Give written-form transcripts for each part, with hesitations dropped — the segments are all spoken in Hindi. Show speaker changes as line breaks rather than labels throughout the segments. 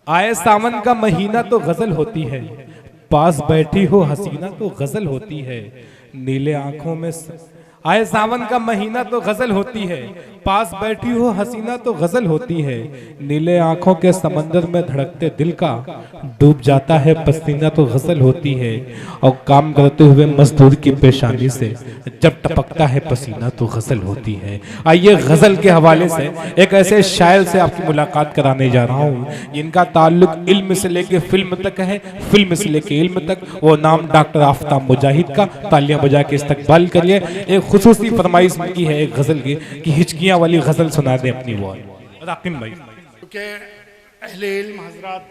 आए सावन का महीना तो गजल होती है, पास बैठी हो हसीना तो गजल होती है। नीले आंखों में आए सावन का महीना तो गजल होती है, पास बैठी हो हसीना तो गजल होती है। नीले आंखों के समंदर में धड़कते दिल का डूब जाता है पसीना तो गजल होती है। और काम करते हुए मजदूर की पेशानी से जब टपकता है पसीना तो गजल होती है। आइए गजल के हवाले से एक ऐसे शायर से आपकी मुलाकात कराने जा रहा हूँ जिनका ताल्लुक इल्म से लेके फिल्म तक है, फिल्म से लेके इल्म तक। वो नाम डॉक्टर आफ्ताब मुजाहिद का। तालियां बजा के इस्तकबाल करिए। एक खुसूसी फरमाइश की है एक गजल की कि हिचकियां वाली गजल सुना दे अपनी वो राकिम भाई।
क्योंकि अहले इल्म हजरात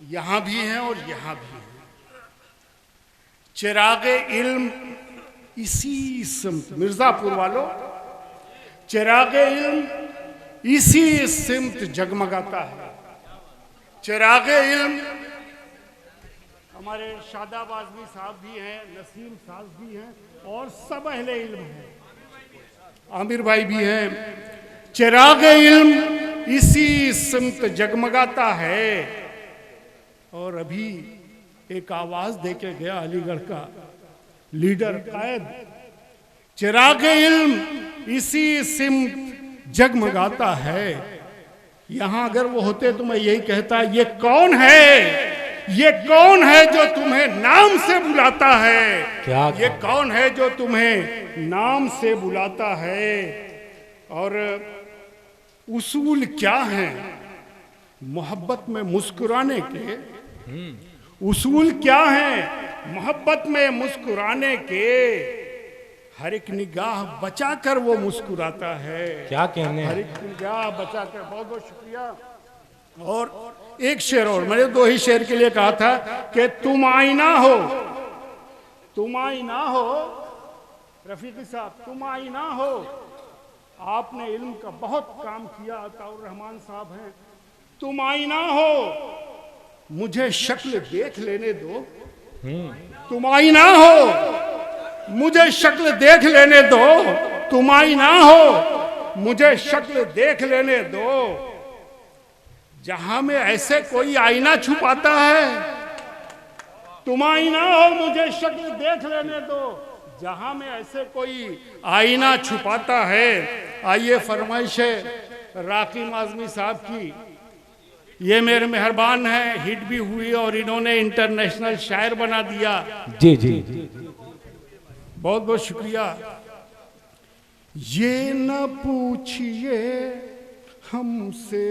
यहाँ भी हैं और यहाँ भी हैं। चिरागे इल्म इसी सिमत, मिर्जापुर वालों, चिरागे इल्म इसी सिमत जगमगाता है। चिरागे इल्म हमारे शादाब आजमी साहब भी हैं, नसीम साहब भी हैं और सब अहले इल्म हैं, आमिर भाई भी हैं। चिरागे इल्म इसी सिमत जगमगाता है। और अभी एक आवाज देके गया अलीगढ़ का लीडर कायद, चिरागे इल्म इसी सिमत जगमगाता है। यहां अगर वो होते तो मैं यही कहता, ये कौन है, ये कौन है जो तुम्हें नाम से बुलाता है, क्या ये कौन है जो तुम्हें नाम से बुलाता है। और उसूल क्या हैं मोहब्बत में मुस्कुराने के, उसूल क्या हैं मोहब्बत में मुस्कुराने के। हर एक निगाह बचाकर वो मुस्कुराता है, क्या कहने, हर एक निगाह बचाकर। बहुत बहुत शुक्रिया। और एक शेर और, मैंने दो ही शेर के लिए कहा था कि तुम आईना हो, तुम आईना हो रफीकी साहब, तुम आईना हो। आपने इल्म का बहुत काम किया, अताउर रहमान साहब हैं। तुम आईना हो, मुझे शक्ल देख लेने दो। तुम आईना हो, मुझे शक्ल देख लेने दो। तुम आईना हो, मुझे शक्ल देख लेने दो। जहां में ऐसे कोई आईना छुपाता है, तुम आईना हो, मुझे शक्ल देख लेने दो। जहां में ऐसे कोई आईना छुपाता है। आइए फरमाइश है राकिम आजमी साहब की, ये मेरे मेहरबान हैं, हिट भी हुई और इन्होंने इंटरनेशनल शायर बना दिया।
जी जी,
बहुत बहुत शुक्रिया। ये न पूछिए हमसे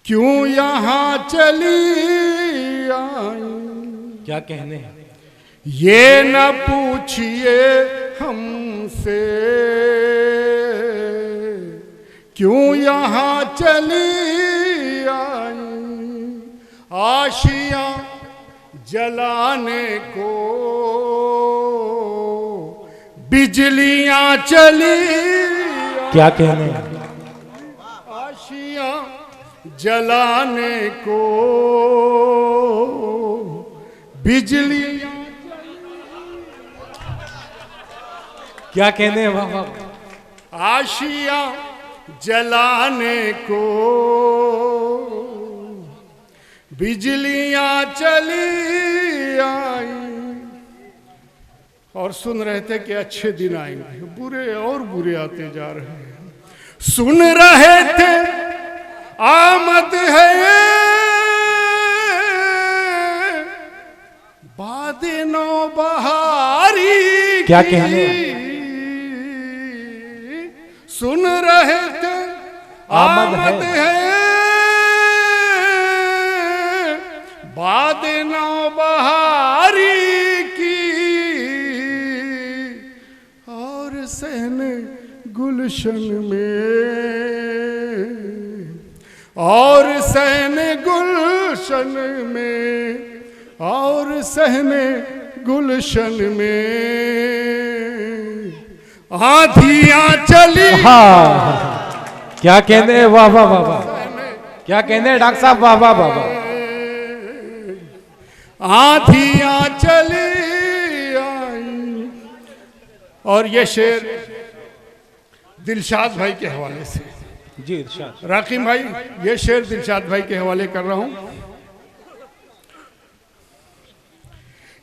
क्यों यहाँ चली आई,
क्या कहने हैं।
ये न पूछिए हमसे क्यों यहाँ चली आई। आशियाँ जलाने को बिजलियां चली,
क्या कहने,
आशियां जलाने को बिजलियां,
क्या कहने, वाह वाह।
आशियां जलाने को बिजलियां चली आई। और सुन रहे थे कि अच्छे दिन आएंगे, बुरे और बुरे आते जा रहे हैं। सुन रहे थे आमद है बाद नौ बहारी,
क्या कहने,
सुन रहे थे आमद है बाद नौ बहारी की। और सहने गुलशन में, और सहने गुलशन में, और सहने गुलशन में आंधियां चली।
हाँ, क्या कहने, वाह वाह वाह वाह। क्या कहने डॉक्टर साहब, वाह वाह वाह वाह।
आंधियां चली आई। और ये शेर दिलशाद भाई के हवाले से।
जी इरशाद।
राकीम भाई, ये शेर दिलशाद भाई के हवाले कर रहा हूं।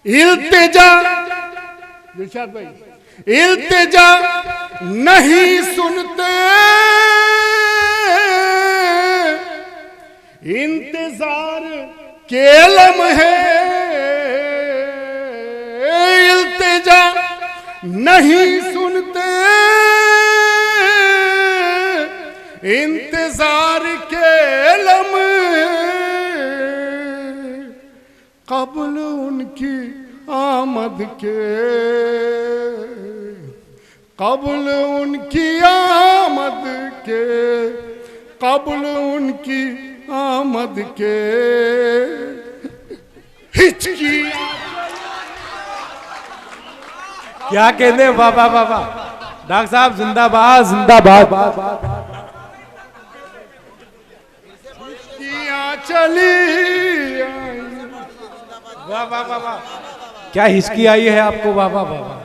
इल्तिजा, दिलशाद भाई, इल्तिजा नहीं सुनते, इंतजार के लम्हे, इल्तिजा नहीं सुनते, इंतजार के लम्हे, कब्ल उनकी आमद के, कब्ल उनकी आमद के, कब्ल उनकी आमद के, हिचकी।
क्या कहते हैं, वाह वाह वाह वाह। डॉक्टर साहब जिंदाबाद जिंदाबाद।
चली
वाह वाह वाह वाह। क्या हिचकी आई है आपको, वाह वाह वाह वाह।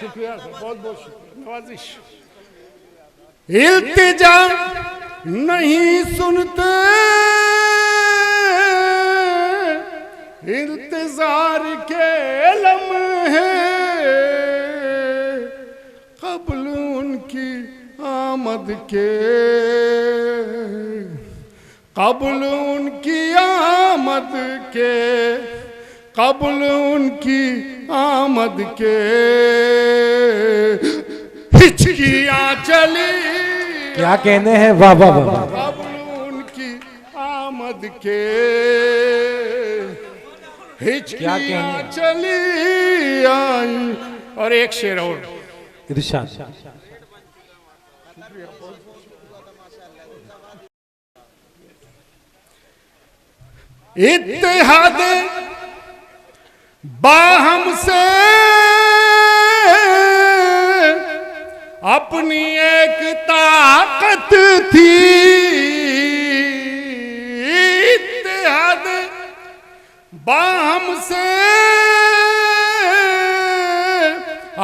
शुक्रिया, बहुत बहुत शुक्रिया, नवाजिश। इल्तिजा नहीं सुनते, इंतजार के लम्हे, कब्ल उनकी आमद के, कब्ल उनकी आमद के, कब्ल उनकी आमद के, हिचकियाँ चली।
क्या कहने हैं, वाह वाह वाह।
कब्ल उनकी आमद के, हिचकियाँ चली आई। और एक शेर और
इरशाद।
इत्तेहाद बाहम से अपनी एक ताकत थी, इत्तेहाद बाहम से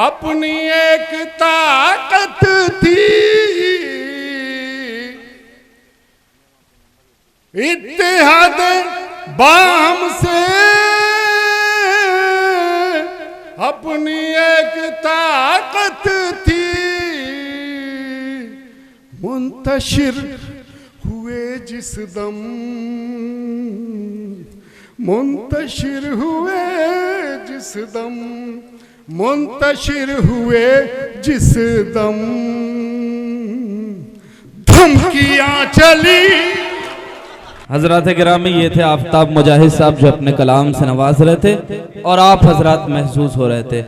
अपनी एक ताकत थी, इत्तेहाद बाहम से अपनी एक ताकत थी, मुंतशिर हुए जिस दम, मुंतशिर हुए जिस दम, मुंतशिर हुए जिस दम, धमकियां चली।
हजरात गिरामी, ये थे आफ्ताब मुजाहिद साहब जो अपने कलाम से नवाज रहे थे और आप हजरात महसूस हो रहे थे।